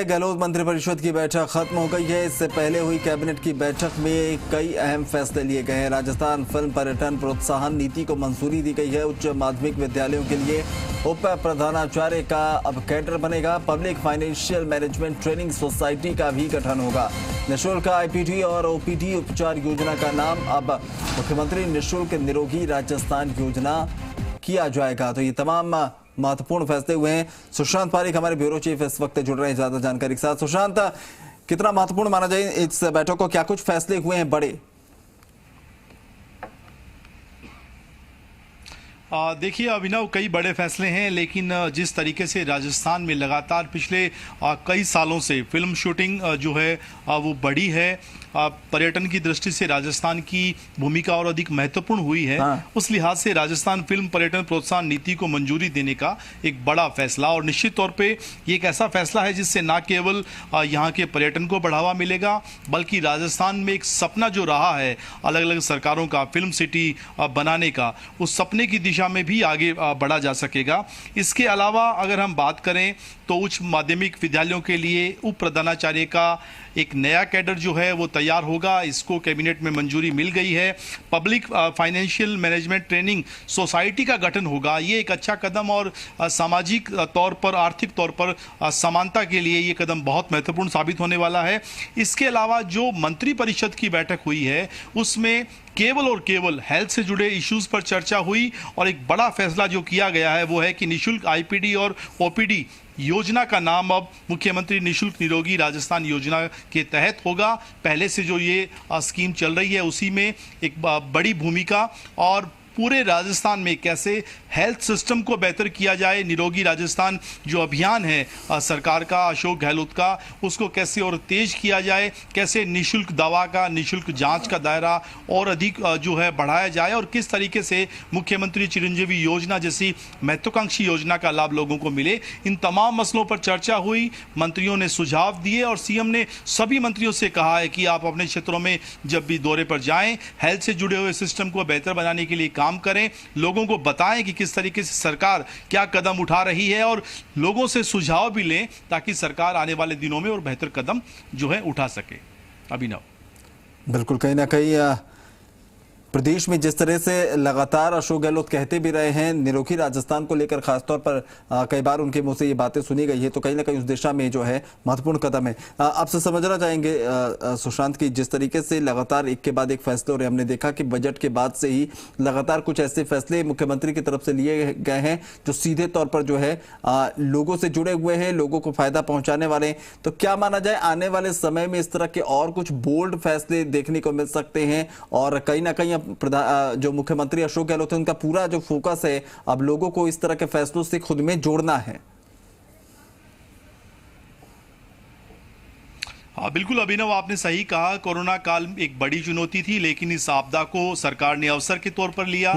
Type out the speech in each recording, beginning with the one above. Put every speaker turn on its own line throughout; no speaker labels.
है, गहलोत मंत्रिपरिषद की बैठक खत्म हो गई है। इससे पहले हुई कैबिनेट की बैठक में कई अहम फैसले लिए गए हैं। राजस्थान फिल्म पर्यटन प्रोत्साहन नीति को मंजूरी दी गई है। उच्च माध्यमिक विद्यालयों के लिए उप प्रधानाचार्य का अब कैडर बनेगा। Public financial management training society का भी गठन होगा। निःशुल्क आईपीडी और ओपीडी उपचार योजना का नाम अब मुख्यमंत्री निःशुल्क निरोगी राजस्थान योजना किया जाएगा। तो ये तमाम महत्वपूर्ण फैसले हुए हैं। सुशांत पारिक हमारे ब्यूरो चीफ इस वक्त जुड़ रहे हैं ज्यादा जानकारी के साथ। सुशांत, कितना महत्वपूर्ण माना जाए इस बैठक को, क्या कुछ फैसले हुए हैं बड़े?
देखिए अभिनव, कई बड़े फैसले हैं, लेकिन जिस तरीके से राजस्थान में लगातार पिछले कई सालों से फिल्म शूटिंग जो है वो बढ़ी है, पर्यटन की दृष्टि से राजस्थान की भूमिका और अधिक महत्वपूर्ण हुई है। उस लिहाज से राजस्थान फिल्म पर्यटन प्रोत्साहन नीति को मंजूरी देने का एक बड़ा फैसला, और निश्चित तौर पे ये एक ऐसा फैसला है जिससे न केवल यहाँ के पर्यटन को बढ़ावा मिलेगा, बल्कि राजस्थान में एक सपना जो रहा है अलग अलग सरकारों का फिल्म सिटी बनाने का, उस सपने की दिशा में भी आगे बढ़ा जा सकेगा। इसके अलावा अगर हम बात करें तो उच्च माध्यमिक विद्यालयों के लिए उप प्रधानाचार्य का एक नया कैडर जो है वो तैयार होगा। इसको कैबिनेट में मंजूरी मिल गई है। Public financial management training society का गठन होगा। ये एक अच्छा कदम और सामाजिक तौर पर, आर्थिक तौर पर समानता के लिए ये कदम बहुत महत्वपूर्ण साबित होने वाला है। इसके अलावा जो मंत्रिपरिषद की बैठक हुई है उसमें केवल और केवल हेल्थ से जुड़े इश्यूज पर चर्चा हुई, और एक बड़ा फैसला जो किया गया है वो है कि निःशुल्क आईपीडी और ओपीडी योजना का नाम अब मुख्यमंत्री निःशुल्क निरोगी राजस्थान योजना के तहत होगा। पहले से जो ये स्कीम चल रही है उसी में एक बड़ी भूमिका, और पूरे राजस्थान में कैसे हेल्थ सिस्टम को बेहतर किया जाए, निरोगी राजस्थान जो अभियान है सरकार का, अशोक गहलोत का, उसको कैसे और तेज किया जाए, कैसे निःशुल्क दवा का, निःशुल्क जांच का दायरा और अधिक जो है बढ़ाया जाए, और किस तरीके से मुख्यमंत्री चिरंजीवी योजना जैसी महत्वाकांक्षी योजना का लाभ लोगों को मिले। इन तमाम मसलों पर चर्चा हुई, मंत्रियों ने सुझाव दिए, और सीएम ने सभी मंत्रियों से कहा है कि आप अपने क्षेत्रों में जब भी दौरे पर जाएं, हेल्थ से जुड़े हुए सिस्टम को बेहतर बनाने के लिए काम करें, लोगों को बताएं कि किस तरीके से सरकार क्या कदम उठा रही है, और लोगों से सुझाव भी लें ताकि सरकार आने वाले दिनों में और बेहतर कदम जो है उठा सके। अभिनव,
बिल्कुल, कहीं ना कहीं प्रदेश में जिस तरह से लगातार अशोक गहलोत कहते भी रहे हैं निरोगी राजस्थान को लेकर, खासतौर पर कई बार उनके मुंह से ये बातें सुनी गई है, तो कहीं ना कहीं उस दिशा में जो है महत्वपूर्ण कदम है। आपसे समझना चाहेंगे सुशांत की, जिस तरीके से लगातार एक के बाद एक फैसले हो रहे हैं, हमने देखा कि बजट के बाद से ही लगातार कुछ ऐसे फैसले मुख्यमंत्री की तरफ से लिए गए हैं जो सीधे तौर पर जो है लोगों से जुड़े हुए हैं, लोगों को फायदा पहुंचाने वाले हैं। तो क्या माना जाए आने वाले समय में इस तरह के और कुछ बोल्ड फैसले देखने को मिल सकते हैं, और कहीं ना कहीं जो मुख्यमंत्री अशोक गहलोत है उनका पूरा जो फोकस है अब लोगों को इस तरह के फैसलों से खुद में जोड़ना है?
हाँ बिल्कुल अभिनव, आपने सही कहा। कोरोना काल एक बड़ी चुनौती थी, लेकिन इस आपदा को सरकार ने अवसर के तौर पर लिया।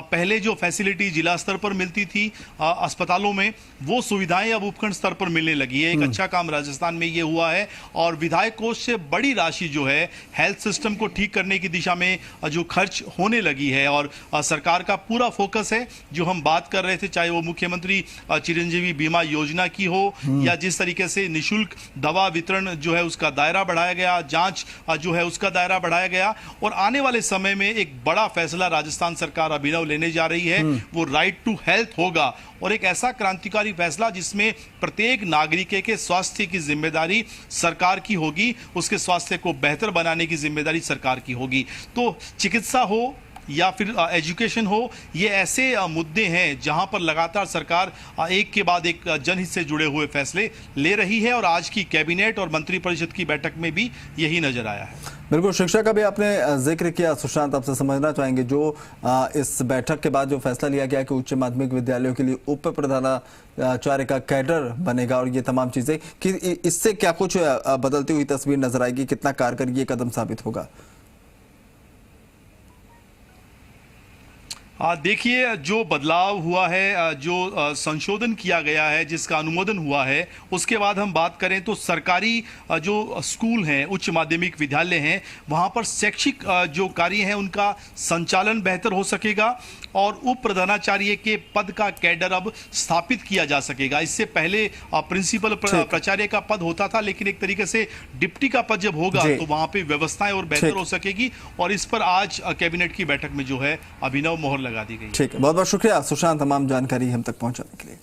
पहले जो फैसिलिटी जिला स्तर पर मिलती थी अस्पतालों में, वो सुविधाएं अब उपखंड स्तर पर मिलने लगी है। एक अच्छा काम राजस्थान में ये हुआ है, और विधायक कोष से बड़ी राशि जो है हेल्थ सिस्टम को ठीक करने की दिशा में जो खर्च होने लगी है, और सरकार का पूरा फोकस है। जो हम बात कर रहे थे, चाहे वो मुख्यमंत्री चिरंजीवी बीमा योजना की हो, या जिस तरीके से निःशुल्क दवा वितरण जो है उसका दायरा बढ़ाया गया, जांच जो है उसका दायरा बढ़ाया गया, और आने वाले समय में एक बड़ा फैसला राजस्थान सरकार अभिनव लेने जा रही है, वो राइट टू हेल्थ होगा, और एक ऐसा क्रांतिकारी फैसला जिसमें प्रत्येक नागरिक के स्वास्थ्य की जिम्मेदारी सरकार की होगी, उसके स्वास्थ्य को बेहतर बनाने की जिम्मेदारी सरकार की होगी। तो चिकित्सा हो या फिर एजुकेशन हो, ये ऐसे मुद्दे हैं जहां पर लगातार सरकार एक के बाद एक जनहित से जुड़े हुए फैसले ले रही है, और आज की कैबिनेट और मंत्रिपरिषद की बैठक में भी यही नजर आया है।
बिल्कुल, शिक्षा का भी आपने जिक्र किया। सुशांत, आपसे समझना चाहेंगे जो इस बैठक के बाद जो फैसला लिया गया कि उच्च माध्यमिक विद्यालयों के लिए उप प्रधानाचार्य का कैडर बनेगा और ये तमाम चीजें, कि इससे क्या कुछ बदलती हुई तस्वीर नजर आएगी, कितना कारगर ये कदम साबित होगा?
देखिए, जो बदलाव हुआ है, जो संशोधन किया गया है, जिसका अनुमोदन हुआ है, उसके बाद हम बात करें तो सरकारी जो स्कूल हैं, उच्च माध्यमिक विद्यालय हैं, वहां पर शैक्षिक जो कार्य हैं उनका संचालन बेहतर हो सकेगा और उप प्रधानाचार्य के पद का कैडर अब स्थापित किया जा सकेगा। इससे पहले प्रिंसिपल प्राचार्य का पद होता था, लेकिन एक तरीके से डिप्टी का पद जब होगा तो वहां पे व्यवस्थाएं और बेहतर हो सकेगी और इस पर आज कैबिनेट की बैठक में जो है अभिनव मोहर लगा दी गई।
ठीक है, बहुत बहुत शुक्रिया सुशांत तमाम जानकारी हम तक पहुंचाने के लिए।